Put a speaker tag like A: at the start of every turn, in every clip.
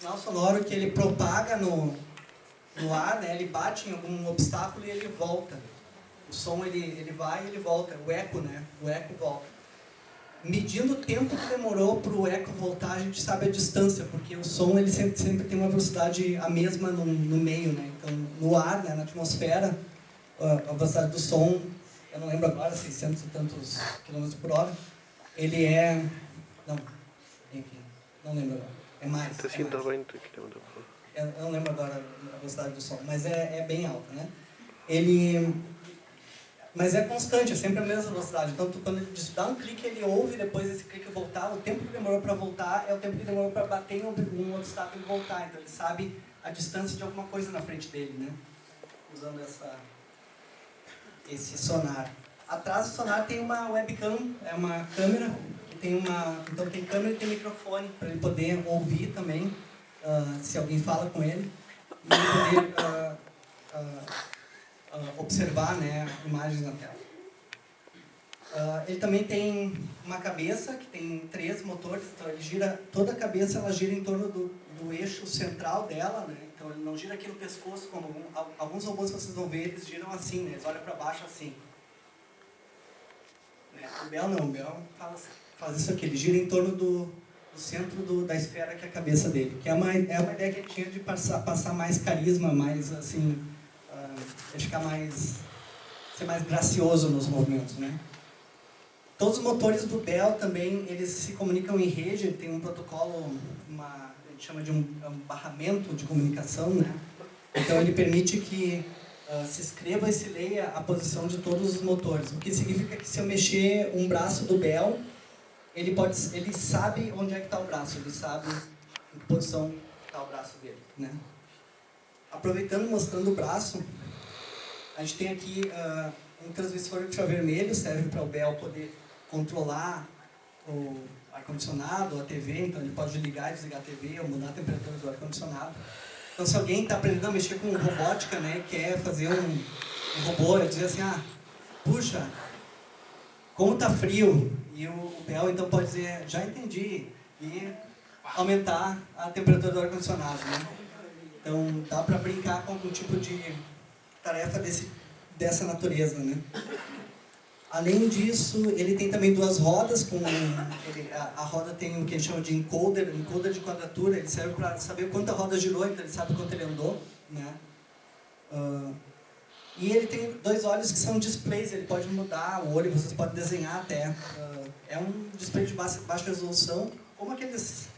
A: sinal sonoro que ele propaga no ar, né? Ele bate em algum obstáculo e ele volta. O som ele vai e ele volta. O eco, né? O eco volta. Medindo o tempo que demorou para o eco voltar, a gente sabe a distância, porque o som ele sempre tem uma velocidade a mesma no meio, né? Então, no ar, né? Na atmosfera, a velocidade do som, eu não lembro agora, 600 e tantos quilômetros por hora, ele é... Não, enfim, não lembro agora. É mais.
B: 320 km/h.
A: Eu não lembro agora a velocidade do som, mas é bem alta, né? Mas é constante, é sempre a mesma velocidade. Então, quando ele dá um clique, ele ouve, depois esse clique voltar, o tempo que demorou para voltar é o tempo que demorou para bater em um obstáculo e voltar. Então, ele sabe a distância de alguma coisa na frente dele, né? Usando esse sonar. Atrás do sonar tem uma webcam, é uma câmera, que tem então tem câmera e tem microfone, para ele poder ouvir também, se alguém fala com ele, e ele poder observar, né, imagens na tela. Ele também tem uma cabeça que tem 3 motores, então ele gira, toda a cabeça ela gira em torno do eixo central dela, né? Então ele não gira aqui no pescoço, como alguns robôs vocês vão ver, eles giram assim, né? Eles olham para baixo assim. Né? O Bell não, o Bell faz isso aqui, ele gira em torno do centro da esfera que é a cabeça dele, que é uma ideia que ele tinha de passar mais carisma, mais assim, ele ficar ser mais gracioso nos movimentos, né? Todos os motores do Bell também, eles se comunicam em rede, ele tem um protocolo, a gente chama de um barramento de comunicação, né? Então ele permite que se escreva e se leia a posição de todos os motores, o que significa que se eu mexer um braço do Bell, ele sabe onde é que está o braço, ele sabe em que posição está o braço dele, né? Aproveitando, mostrando o braço, a gente tem aqui um transmissor infravermelho, serve para o Bell poder controlar o ar-condicionado, a TV, então ele pode ligar e desligar a TV ou mudar a temperatura do ar-condicionado. Então, se alguém está aprendendo a mexer com robótica, né, e quer fazer um robô, dizer assim, puxa, como está frio, e o Bell então pode dizer, já entendi, e aumentar a temperatura do ar-condicionado, né? Então, dá para brincar com algum tipo de tarefa dessa natureza, né? Além disso, ele tem também 2 rodas, a roda tem o que a gente chama de encoder de quadratura, ele serve para saber quanta roda girou, então ele sabe quanto ele andou, né? E ele tem 2 olhos que são displays, ele pode mudar o olho, vocês podem desenhar até. É um display de baixa resolução, como aqueles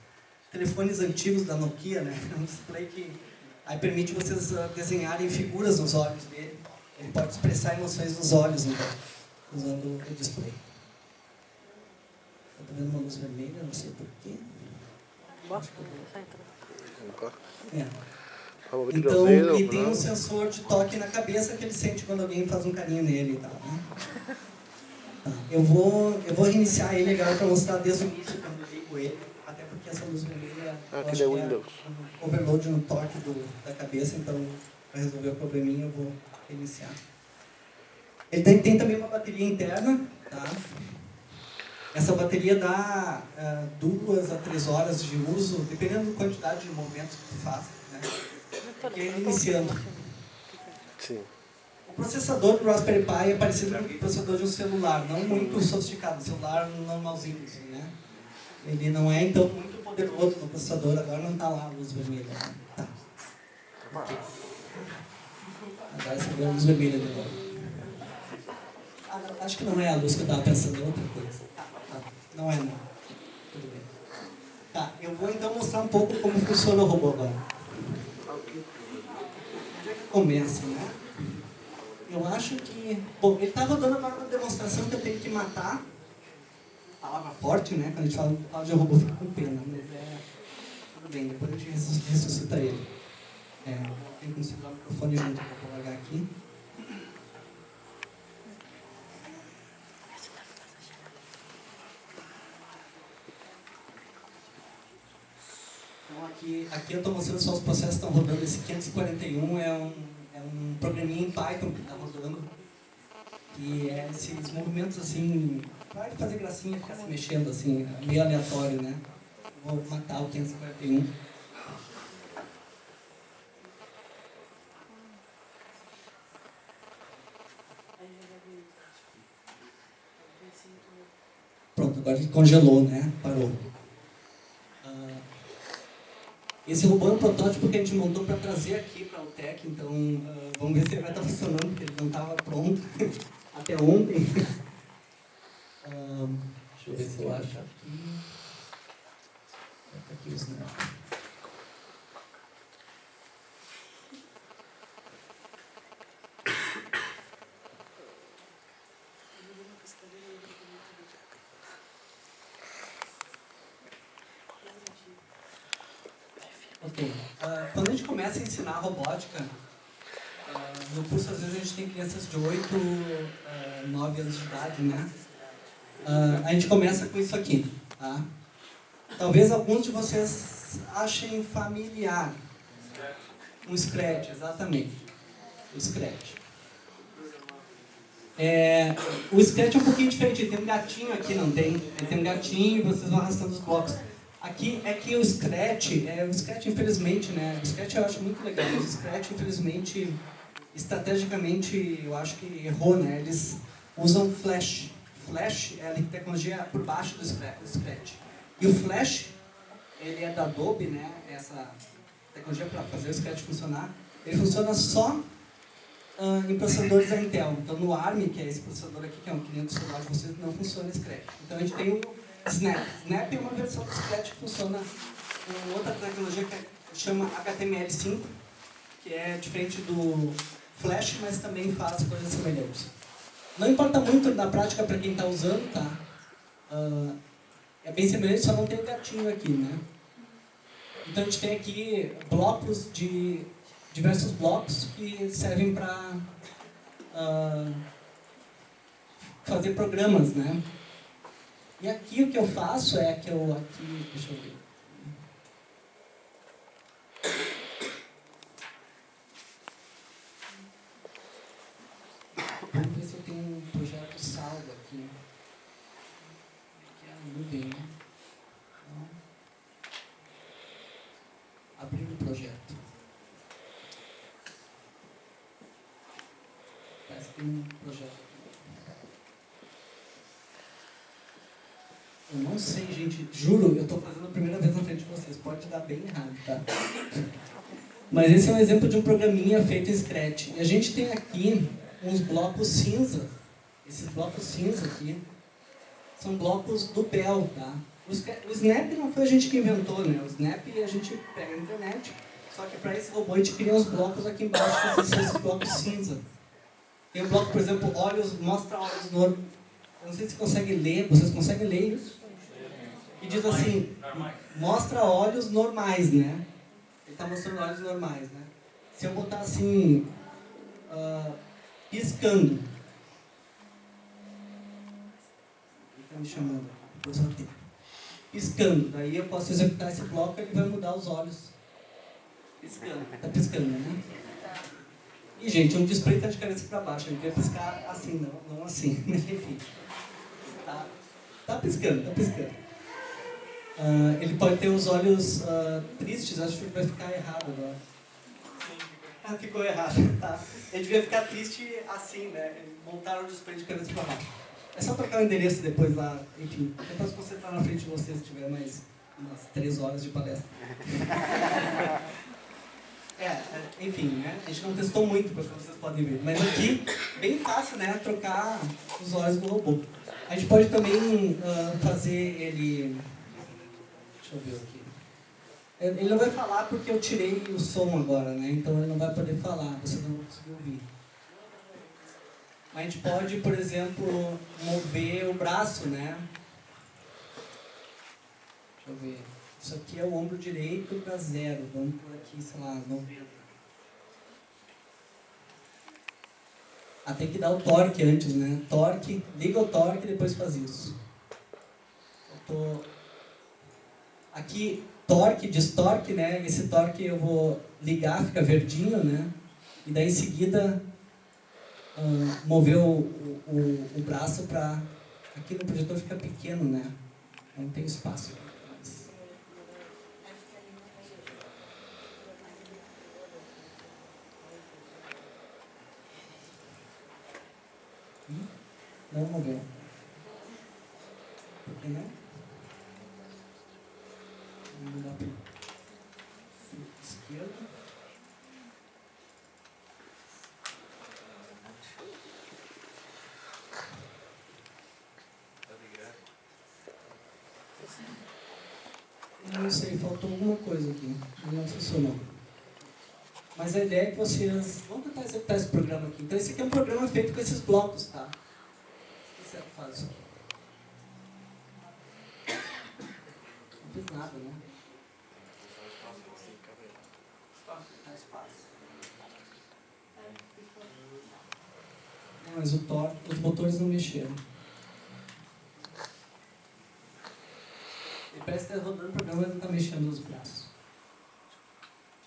A: telefones antigos da Nokia, né? É um display que aí permite vocês desenharem figuras nos olhos dele. Ele pode expressar emoções nos olhos, então, usando o display. Estou vendo uma luz vermelha, não sei porquê. Então, ele tem um sensor de toque na cabeça que ele sente quando alguém faz um carinho nele e tal, né? Eu vou reiniciar ele agora para mostrar desde o início, quando eu ligo ele, até porque essa luz vermelha
B: aqui é Windows.
A: Um overload no torque da cabeça, então para resolver o probleminha eu vou reiniciar. Ele tem também uma bateria interna, tá? Essa bateria dá 2 a 3 horas de uso, dependendo da quantidade de movimentos que tu faz, né? Porque ele iniciando.
B: Sim.
A: O processador do Raspberry Pi é parecido com o processador de um celular, não muito sofisticado, um celular normalzinho, assim, né? Ele não é, então, muito poderoso no processador, agora não está lá a luz vermelha. Tá. Agora você vê a luz vermelha de novo. Acho que não é a luz que eu estava pensando, é outra coisa. Não é não. Tudo bem. Tá, eu vou então mostrar um pouco como funciona o robô agora. Onde é que começa, né? Eu acho que... Bom, ele está rodando agora uma demonstração que eu tenho que matar. Palavra forte, né? Quando a gente fala de robô, fica com pena. Mas tudo bem, depois a gente ressuscita ele. Tem que segurar o microfone junto, vou largar aqui. Então aqui eu estou mostrando só os processos que estão rodando. Esse 541 é um programinha em Python que está rodando. E é esses movimentos assim, vai fazer gracinha, ficar se mexendo assim, meio aleatório, né? Vou matar o 541. agora ele congelou, né? Parou. Esse robô é um protótipo que a gente montou para trazer aqui para o TEC, então vamos ver se ele vai estar funcionando, porque ele não estava pronto até ontem. Deixa eu ver se eu acho aqui. Tá aqui o Snap. Ok. Quando a gente começa a ensinar robótica, no curso às vezes a gente tem crianças de 8, 9 anos de idade, né? A gente começa com isso aqui, tá? Talvez alguns de vocês achem familiar. Um Scratch, exatamente. O Scratch. O Scratch é um pouquinho diferente, ele tem um gatinho aqui, não tem? Ele tem um gatinho e vocês vão arrastando os blocos. Aqui é que o Scratch infelizmente, né? O Scratch eu acho muito legal, mas o Scratch infelizmente, estrategicamente, eu acho que errou, né? Eles usam Flash. Flash é a tecnologia por baixo do Scratch. E o Flash, ele é da Adobe, né? Essa tecnologia para fazer o Scratch funcionar, ele funciona só em processadores da Intel. Então no ARM, que é esse processador aqui, que é um cliente celular de vocês, não funciona Scratch. Então a gente tem o Snap. Snap é uma versão do Scratch que funciona com outra tecnologia que chama HTML5, que é diferente do Flash, mas também faz coisas semelhantes. Não importa muito na prática para quem está usando, tá? É bem semelhante, só não tem o gatinho aqui, né? Então a gente tem aqui blocos de diversos blocos que servem para fazer programas, né? E aqui o que eu faço é que eu deixa eu ver. Vamos ver se eu tenho um projeto salvo aqui. Que é a nuvem, né? Então, abrir o projeto. Parece que tem um projeto aqui. Eu não sei, gente, juro, eu estou fazendo a primeira vez na frente de vocês, pode dar bem errado, tá? Mas esse é um exemplo de um programinha feito em Scratch. E a gente tem aqui uns blocos cinza. Esses blocos cinza aqui são blocos do Bell, tá? O Snap não foi a gente que inventou, né? O Snap a gente pega na internet, só que para esse robô a gente cria uns blocos aqui embaixo, que são esses blocos cinza. Tem um bloco, por exemplo, olhos, mostra olhos no... Eu não sei se consegue ler, vocês conseguem ler isso? E diz assim, mostra olhos normais, né? Ele está mostrando olhos normais, né? Se eu botar assim, piscando. Ele está me chamando, depois eu tenho. Piscando, daí eu posso executar esse bloco e ele vai mudar os olhos. Piscando, está piscando, né? E gente, um display está de cabeça para baixo, ele vai piscar assim, não assim, mas enfim. Tá piscando, tá piscando. Ele pode ter os olhos tristes, acho que vai ficar errado agora. Ficou errado, tá? Ele devia ficar triste assim, né? Montaram o display de cabeça para baixo. É só trocar o endereço depois lá, enfim. Depois você tá na frente de vocês, se tiver mais umas 3 horas de palestra. Enfim, né? A gente não testou muito, porque vocês podem ver. Mas aqui, bem fácil, né? Trocar os olhos do robô. A gente pode também fazer ele... Deixa eu ver aqui. Ele não vai falar porque eu tirei o som agora, né? Então ele não vai poder falar, você não vai conseguir ouvir. A gente pode, por exemplo, mover o braço, né? Deixa eu ver. Isso aqui é o ombro direito para 0. Vamos por aqui, sei lá, 90. Tem que dar o torque antes, né? Torque, liga o torque e depois faz isso. Aqui, torque, destorque, né? Esse torque eu vou ligar, fica verdinho, né? E daí em seguida mover o braço para... Aqui no projetor fica pequeno, né? Não tem espaço. Não moveu. né? Vamos mudar para esquerda. Não sei, faltou alguma coisa aqui. Não funcionou. Mas a ideia é que vocês... Vamos tentar executar esse programa aqui. Então esse aqui é um programa feito com esses blocos, tá? Será que faz isso? Não fiz nada, né? Mas os motores não mexeram. E parece que está rodando o programa, mas não está mexendo os braços.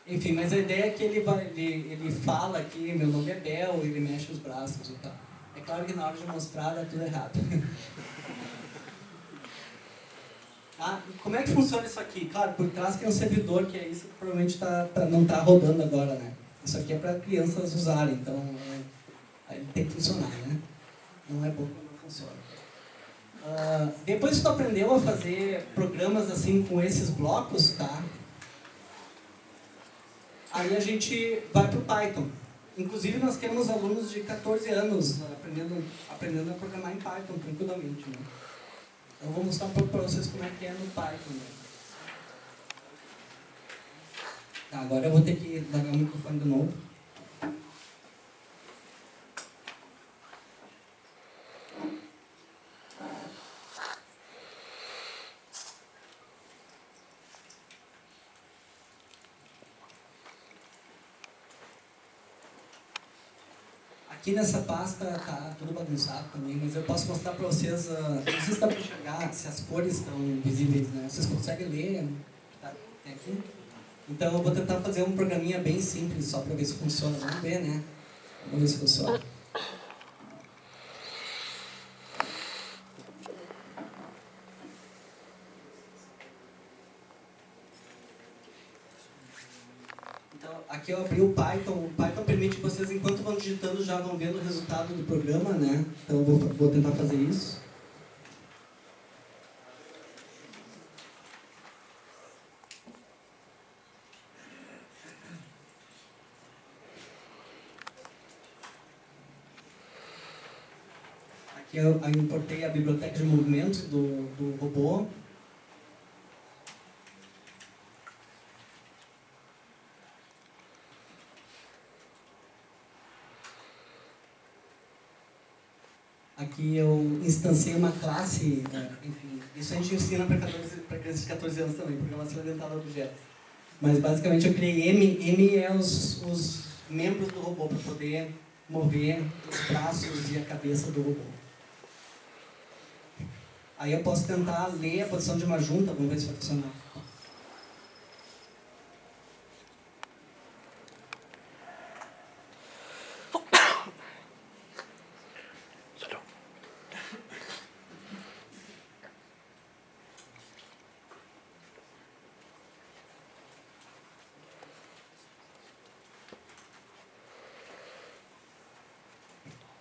A: Enfim, mas a ideia é que ele fala aqui, meu nome é Bel, ele mexe os braços e tal. É claro que na hora de mostrar dá tudo errado. Ah, como é que funciona isso aqui? Claro, por trás tem um servidor, que é isso que provavelmente não está rodando agora, né? Isso aqui é para crianças usarem, então ele tem que funcionar, né? Não é bom quando não funciona. Depois que tu aprendeu a fazer programas assim com esses blocos, tá? Aí a gente vai para o Python. Inclusive nós temos alunos de 14 anos aprendendo a programar em Python tranquilamente, né? Então eu vou mostrar um pouco para vocês como é que é no Python, né? Tá, agora eu vou ter que dar o microfone de novo. Aqui nessa pasta tá tudo bagunçado também, mas eu posso mostrar para vocês, não sei se dá para enxergar, se as cores estão visíveis, né? Vocês conseguem ler? Tá? Tem aqui? Então eu vou tentar fazer um programinha bem simples, só para ver se funciona. Vamos ver, né? Vamos ver se funciona. Aqui eu abri o Python. O Python permite que vocês, enquanto vão digitando, já vão vendo o resultado do programa, né? Então eu vou tentar fazer isso. Aqui eu importei a biblioteca de movimentos do robô. Aqui eu instanciei uma classe, enfim, isso a gente ensina para crianças de 14 anos também, programação orientada a objetos. Mas basicamente eu criei M é os membros do robô, para poder mover os braços e a cabeça do robô. Aí eu posso tentar ler a posição de uma junta, vamos ver se vai funcionar.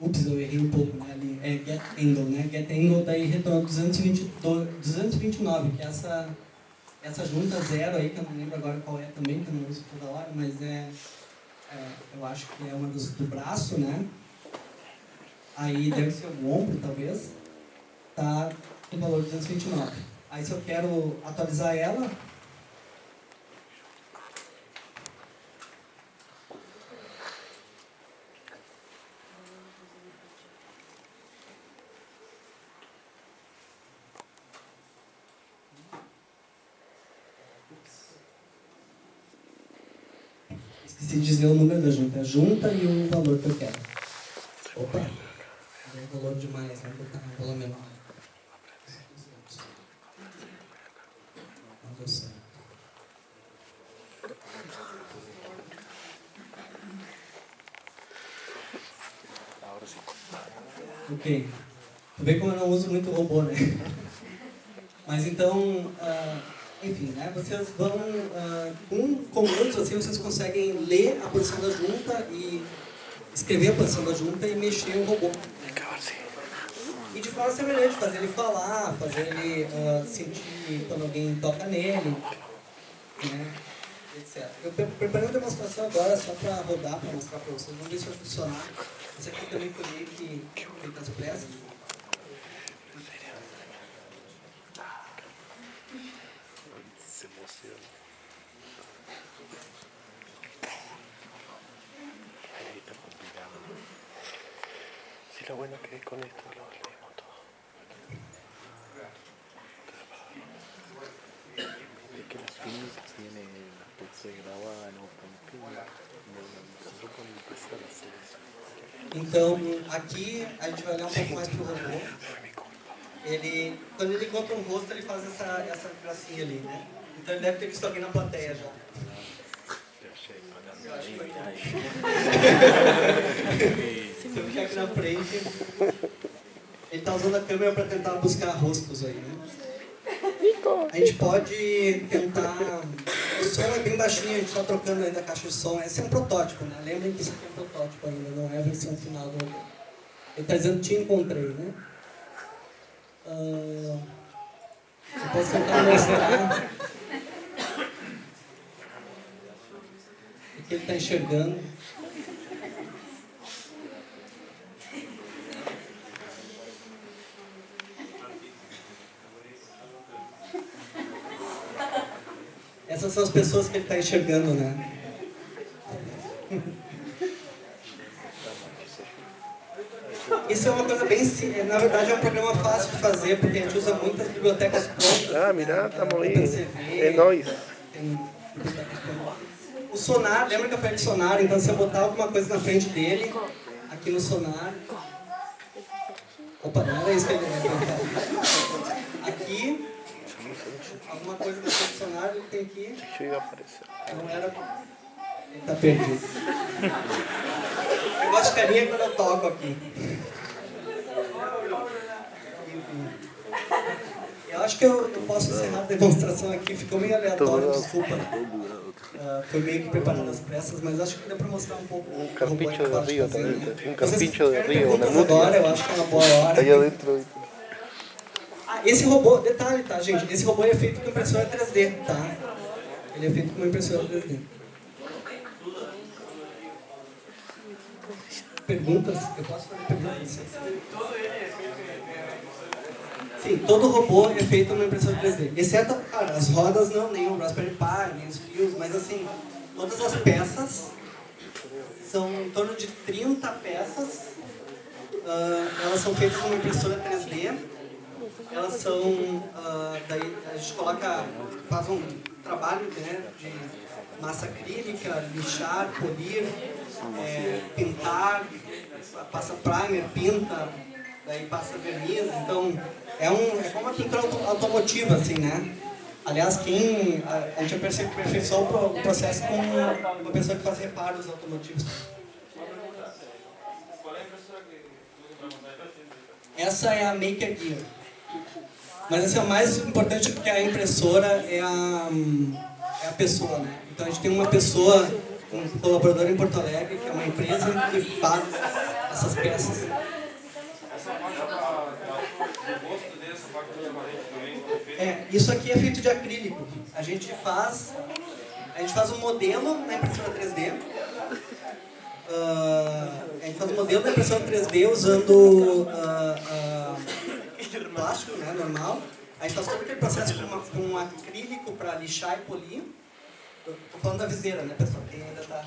A: Ups, eu errei um pouco, né? Ali é get angle, né? Get angle daí retorna 229, que é essa junta zero aí, que eu não lembro agora qual é também, que eu não uso toda hora, mas eu acho que é uma do braço, né? Aí deve ser o ombro, talvez. Tá no valor 229. Aí se eu quero atualizar ela, esqueci de dizer o número da junta. A junta e o valor que eu quero. Opa! É valor demais, vamos botar um valor menor. Não deu certo. Ok. Tu vê como eu não uso muito robô, né? Mas então... enfim, né, vocês vão, com comandos assim, vocês conseguem ler a posição da junta e escrever a posição da junta e mexer o robô. E de forma semelhante, fazer ele falar, fazer ele sentir quando alguém toca nele, né? Etc. Eu preparei uma demonstração agora só para rodar, para mostrar para vocês. Vamos ver se vai funcionar. Esse aqui também foi meio que feito às pressas.
B: Se emociona. Ahí está complicado. Sí, lo bueno que con esto lo leemos todo. Es que las físicas tienen las se graban o continua. Nosotros podemos empezar a hacer eso.
A: Então, aqui a gente vai olhar um pouco mais para o robô. Quando ele encontra um rosto, ele faz essa gracinha ali, né? Então ele deve ter visto alguém na plateia já. Eu acho que foi. Se eu ficar aqui na frente, ele está usando a câmera para tentar buscar rostos aí, né? A gente pode tentar... O som é bem baixinho, a gente está trocando ainda a caixa de som. Esse é um protótipo, né? Lembrem que isso aqui é um protótipo ainda, não é a versão final do robô. Ele está dizendo te encontrei, né? Eu posso tentar mostrar o que ele está enxergando. Essas são as pessoas que ele está enxergando, né? Isso é uma coisa bem simples. Na verdade, é um programa fácil de fazer, porque a gente usa muitas bibliotecas prontas.
B: Ah, mira, estamos aí. É nóis.
A: O sonar, lembra que eu falei de sonar? Então, se eu botar alguma coisa na frente dele, aqui no sonar... Opa, não era isso que ele ia perguntar. Aqui, alguma coisa na frente do sonar, ele tem que...
B: Deixa eu aparecer.
A: Não era... Ele tá perdido. Eu gosto de carinha quando eu toco aqui. Eu acho que eu posso encerrar a demonstração aqui. Ficou meio aleatório, desculpa. Foi meio que preparando as pressas, mas acho que deu para mostrar um pouco.
B: Um carpincho de rio também. Um
A: Vocês
B: carpincho de rio,
A: perguntas agora, eu acho que é uma boa hora.
B: Aí adentro.
A: Esse robô, detalhe, tá, gente? Esse robô é feito com impressora 3D, tá? Ele é feito com uma impressora 3D. Perguntas? Eu posso fazer perguntas? Sim, todo robô é feito numa impressora 3D. Exceto, cara, as rodas não, nem o Raspberry Pi, nem os fios, mas assim, todas as peças são em torno de 30 peças. Elas são feitas numa impressora 3D. Elas são, daí a gente faz um trabalho, né, de massa acrílica, lixar, polir, pintar, passa primer, pinta, daí passa verniz. Então é como uma pintura automotiva, assim, né? Aliás, a gente aperfeiçoou o processo com uma pessoa que faz reparos automotivos. Essa é a Maker Gear. Mas assim, o mais importante porque a impressora é a pessoa, né? Então a gente tem uma pessoa, um colaborador em Porto Alegre, que é uma empresa que faz essas peças. Isso aqui é feito de acrílico. A gente faz um modelo na impressora 3D. A gente faz um modelo da impressora 3D usando plástico, né, normal. A gente faz todo aquele processo com um acrílico para lixar e polir. Estou falando da viseira, né, pessoal? Quem ainda está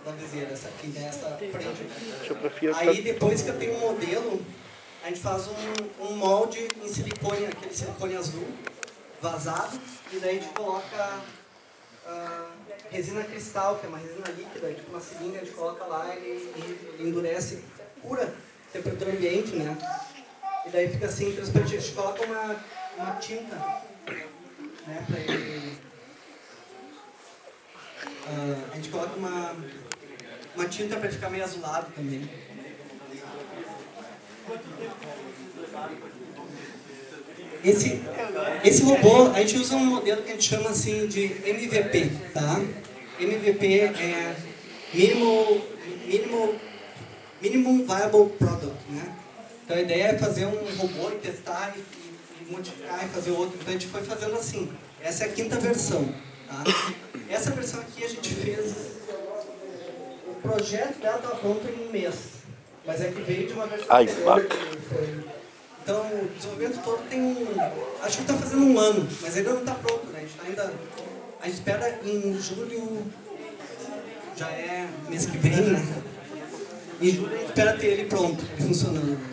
A: da viseira, essa aqui, né, essa frente. Aí depois que eu tenho um modelo, a gente faz um molde em silicone, aquele silicone azul, vazado, e daí a gente coloca resina cristal, que é uma resina líquida, tipo uma seringa, a gente coloca lá, ele endurece, pura temperatura ambiente, né? E daí fica assim, transparente. A gente coloca uma tinta, né, pra ele... a gente coloca uma tinta para ele ficar meio azulado também. Esse robô, a gente usa um modelo que a gente chama assim de MVP, tá? MVP é Minimum Viable Product, né? Então a ideia é fazer um robô e testar e modificar e fazer outro. Então a gente foi fazendo assim. Essa é a 5ª versão. Tá? Essa versão aqui a gente fez... O projeto dela estava pronto em 1 mês. Mas é que veio de uma versão anterior. Então o desenvolvimento todo tem acho que está fazendo 1 ano, mas ainda não está pronto, né? A gente espera em julho, já é mês que vem, né? Em julho a gente espera ter ele pronto, funcionando.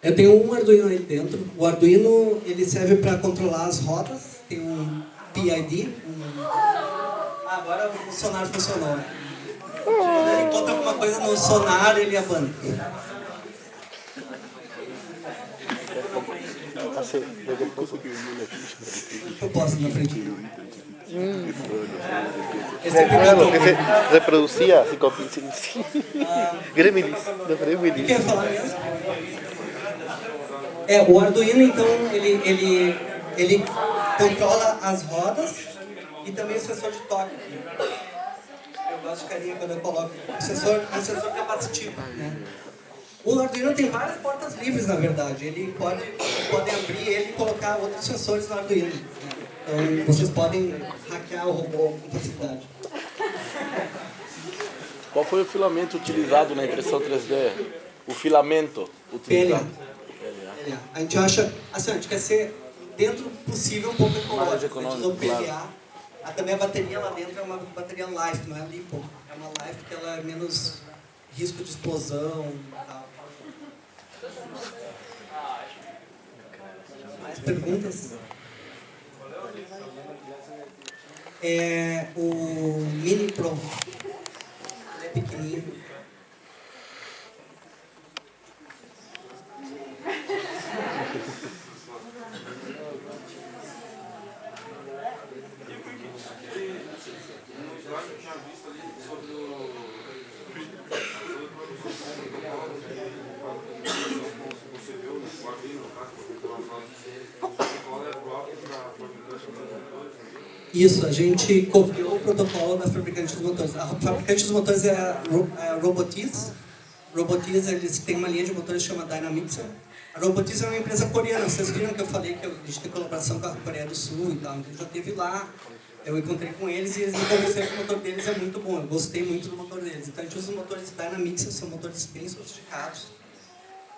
A: Eu tenho um Arduino aí dentro. O Arduino ele serve para controlar as rodas. Tem um PID. Agora o sonar funcionou. Quando ele encontra alguma coisa no sonar, ele abana. Eu posso na frente.
B: Claro, que se reproducía así con Gremlins, de Gremlins.
A: Quer falar mesmo? O Arduino, então, ele controla as rodas e também o sensor de toque. Eu gosto de carinha quando eu coloco o sensor capacitivo, né? O Arduino tem várias portas livres, na verdade. Ele pode abrir ele e colocar outros sensores no Arduino, né? Então, vocês podem hackear o robô com facilidade.
C: Qual foi o filamento utilizado na impressão 3D? O filamento utilizado?
A: PLA. A gente acha, assim, a gente quer ser dentro do possível um pouco ecológico.
C: Mais econômico,
A: a gente usou PLA.
C: claro.
A: Também a bateria lá dentro é uma bateria LiFe, não é LiPo. É uma LiFe que ela é menos risco de explosão e tal. Mais perguntas? O Mini Pro. Ele é pequenininho. Isso, a gente copiou o protocolo da fabricante dos motores. A fabricante dos motores é a Robotiz. Robotiz, eles têm uma linha de motores que chama Dynamixer. A Robotiz é uma empresa coreana. Vocês viram que eu falei que a gente tem colaboração com a Coreia do Sul e tal. Eu já esteve lá, eu encontrei com eles e eles me convenceram que o motor deles é muito bom. Eu gostei muito do motor deles. Então a gente usa os motores Dynamixer, são motores bem sofisticados.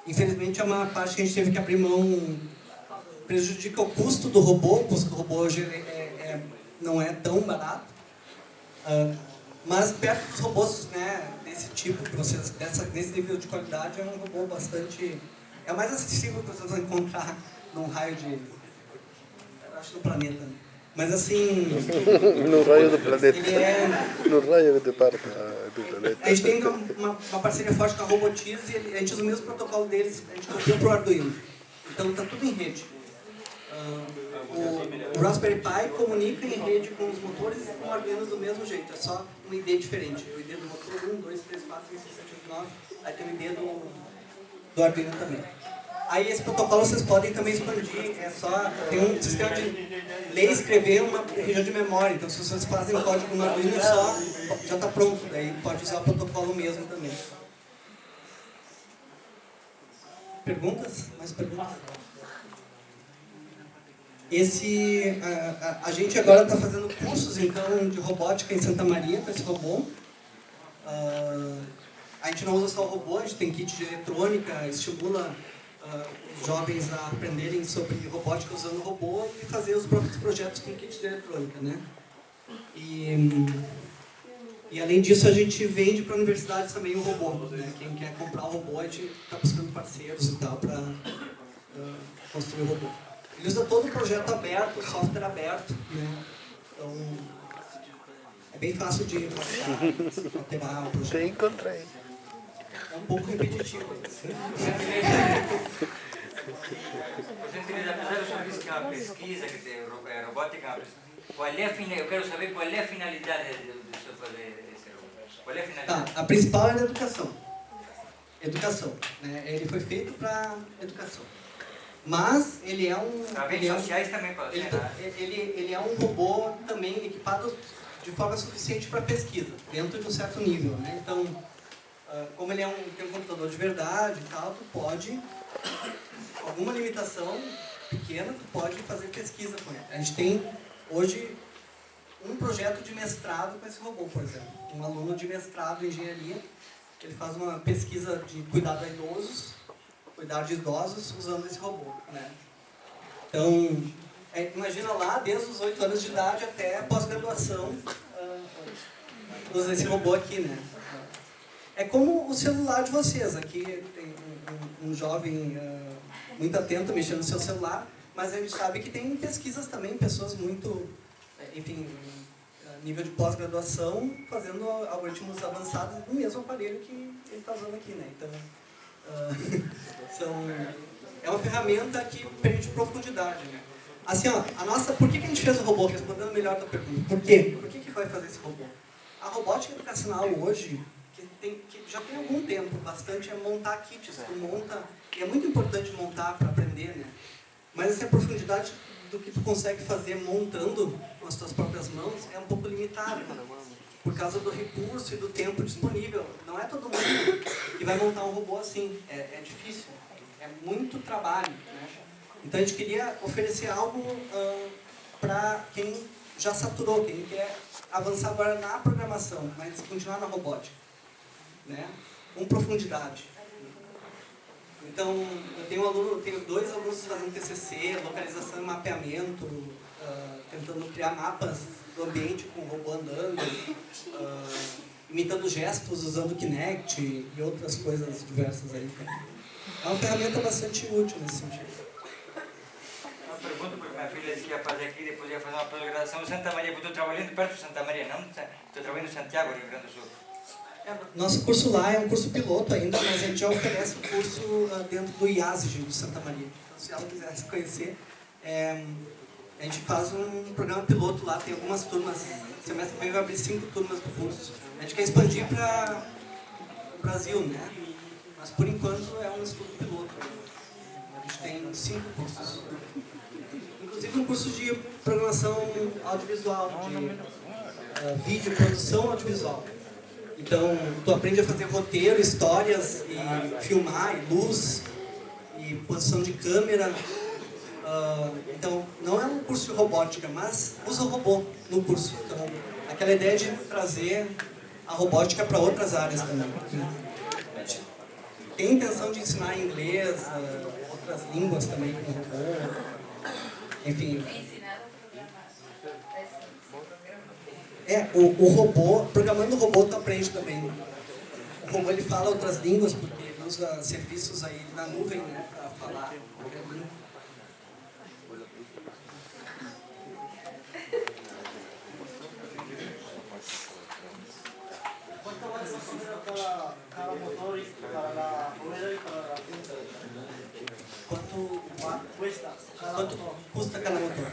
A: Infelizmente é uma parte que a gente teve que abrir mão, prejudica o custo do robô. O custo do robô hoje não é tão barato, mas perto dos robôs, né, desse tipo, que vocês, nesse nível de qualidade, é um robô bastante... É o mais acessível que vocês vão encontrar num raio de... Eu acho, do planeta. Mas assim...
B: No raio do planeta.
A: Ele é...
B: No raio do planeta.
A: A gente tem uma parceria forte com a Robotiz e a gente usa o mesmo protocolo deles, a gente copiou para o Arduino. Então está tudo em rede. O Raspberry Pi comunica em rede com os motores e com o Arduino do mesmo jeito, é só um ID diferente. O ID do motor 1, 2, 3, 4, 5, 6, 7, 8, 9, aí tem o ID do Arduino também. Aí esse protocolo vocês podem também expandir, tem um sistema de ler e escrever uma região de memória, então se vocês fazem o código no Arduino já está pronto, daí pode usar o protocolo mesmo também. Perguntas? Mais perguntas? A gente agora está fazendo cursos então, de robótica em Santa Maria com esse robô. A gente não usa só o robô, a gente tem kit de eletrônica, estimula os jovens a aprenderem sobre robótica usando o robô e fazer os próprios projetos com kit de eletrônica, né? E além disso a gente vende para universidades também o robô, né? Quem quer comprar o robô, a gente está buscando parceiros e tal para construir o robô. Ele usa todo o projeto aberto, software aberto, né? Então é bem fácil de alterar o projeto.
B: Te encontrei.
A: É um pouco repetitivo.
D: Que é uma pesquisa que tem robótica. Eu quero saber qual é a finalidade de você fazer esse robô. Qual é a finalidade?
A: Tá, a principal é a educação. Educação, né? Ele foi feito para educação. Mas ele é um...
D: Para bens sociais também pode ser, né?
A: Ele é um robô também equipado de forma suficiente para pesquisa, dentro de um certo nível, né? Então, como ele tem um computador de verdade e tal, tu pode, com alguma limitação pequena, tu pode fazer pesquisa com ele. A gente tem, hoje, um projeto de mestrado com esse robô, por exemplo. Um aluno de mestrado em engenharia, ele faz uma pesquisa de cuidado a idosos, cuidar de idosos, usando esse robô, né? Então, imagina lá, desde os 8 anos de idade até a pós-graduação, usa esse robô aqui, né? É como o celular de vocês. Aqui tem um jovem muito atento mexendo no seu celular, mas a gente sabe que tem pesquisas também, pessoas muito, enfim, nível de pós-graduação, fazendo algoritmos avançados no mesmo aparelho que ele está usando aqui, né? Então, é uma ferramenta que permite profundidade, né? Assim, ó, por que a gente fez o robô? Respondendo melhor a tua pergunta. Por quê? Por que vai fazer esse robô? A robótica educacional hoje, que já tem algum tempo, bastante, é montar kits. Tu monta, e é muito importante montar para aprender, né? Mas essa profundidade do que tu consegue fazer montando com as tuas próprias mãos é um pouco limitada, né? Por causa do recurso e do tempo disponível. Não é todo mundo que vai montar um robô assim. É difícil. É muito trabalho, né? Então a gente queria oferecer algo para quem já saturou, quem quer avançar agora na programação, mas continuar na robótica, né? Com profundidade. Então, eu tenho 2 alunos fazendo TCC, localização e mapeamento, tentando criar mapas do ambiente com o robô andando, imitando gestos, usando Kinect e outras coisas diversas aí. É uma ferramenta bastante útil nesse sentido.
D: Uma pergunta, porque minha filha disse que ia fazer aqui, depois ia fazer uma pós-graduação em Santa Maria, porque estou trabalhando perto de Santa Maria, não? Estou trabalhando em Santiago, Rio Grande do Sul.
A: Nosso curso lá é um curso piloto ainda, mas a gente já oferece o curso dentro do IASG de Santa Maria. Então, se ela quisesse conhecer, a gente faz um programa piloto lá, tem algumas turmas. Semestre que vem vai abrir 5 turmas do curso. A gente quer expandir para o Brasil, né? Mas por enquanto é um estudo piloto. A gente tem 5 cursos. Inclusive um curso de programação audiovisual, de vídeo, produção audiovisual. Então, tu aprende a fazer roteiro, histórias, e filmar, e luz, e posição de câmera. Então, não é um curso de robótica, mas usa o robô no curso. Então, aquela ideia de trazer a robótica para outras áreas também. Tem intenção de ensinar inglês, outras línguas também com o robô. Enfim. O robô, programando o robô tu aprende também. O robô ele fala outras línguas porque ele usa serviços aí na nuvem, né, para falar qualquer língua.
E: ¿Cuánto vale más o menos cada motor para la rueda y para la cinta?
A: Quanto custa cada motor?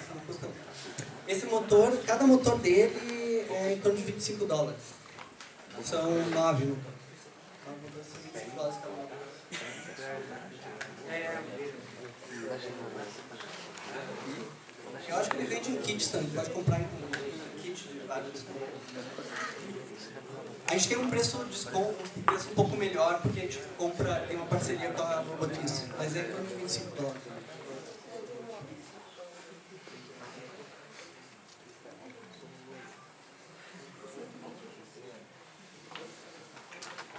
A: Esse motor, cada motor dele é em torno de $25. São 9 motores. 9 motores são $25 cada motor. Eu acho que ele vende em kits também, pode comprar em kit de vários. A gente tem um preço de desconto, um preço um pouco melhor, porque a gente compra, tem uma parceria com a Robotice, mas é em torno de $25.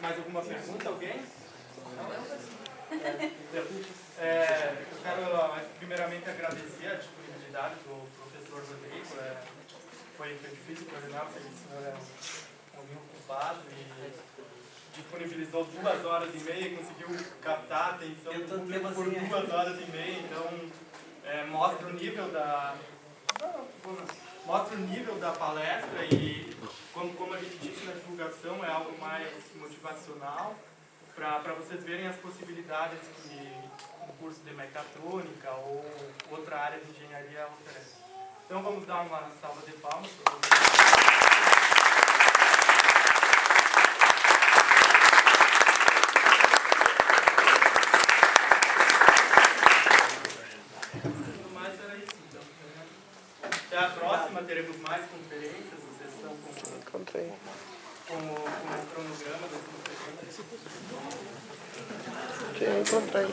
F: Mais alguma pergunta, alguém? Eu quero primeiramente agradecer a disponibilidade do professor Rodrigo. Foi difícil coordenar, porque o senhor é alguém ocupado e disponibilizou 2 horas e meia, conseguiu captar a atenção do público por 2 horas e meia, então mostra o nível da palestra e, como a gente disse na divulgação, é algo mais motivacional para vocês verem as possibilidades que um curso de mecatrônica ou outra área de engenharia oferece. Então vamos dar uma salva de palmas para vocês. Até a próxima, teremos mais conferências, vocês apresentação
C: Encontrei.
F: com o cronograma das
C: Sim, encontrei.